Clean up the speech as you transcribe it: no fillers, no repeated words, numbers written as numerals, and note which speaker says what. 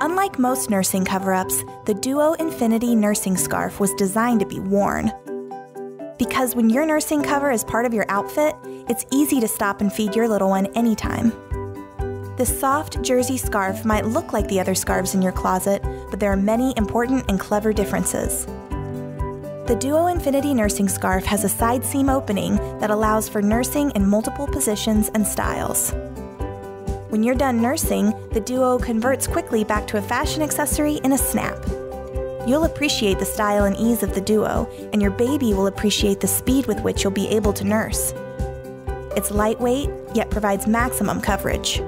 Speaker 1: Unlike most nursing cover-ups, the Duo Infinity nursing scarf was designed to be worn. Because when your nursing cover is part of your outfit, it's easy to stop and feed your little one anytime. This soft jersey scarf might look like the other scarves in your closet, but there are many important and clever differences. The Duo Infinity nursing scarf has a side seam opening that allows for nursing in multiple positions and styles. When you're done nursing, the Duo converts quickly back to a fashion accessory in a snap. You'll appreciate the style and ease of the Duo, and your baby will appreciate the speed with which you'll be able to nurse. It's lightweight, yet provides maximum coverage.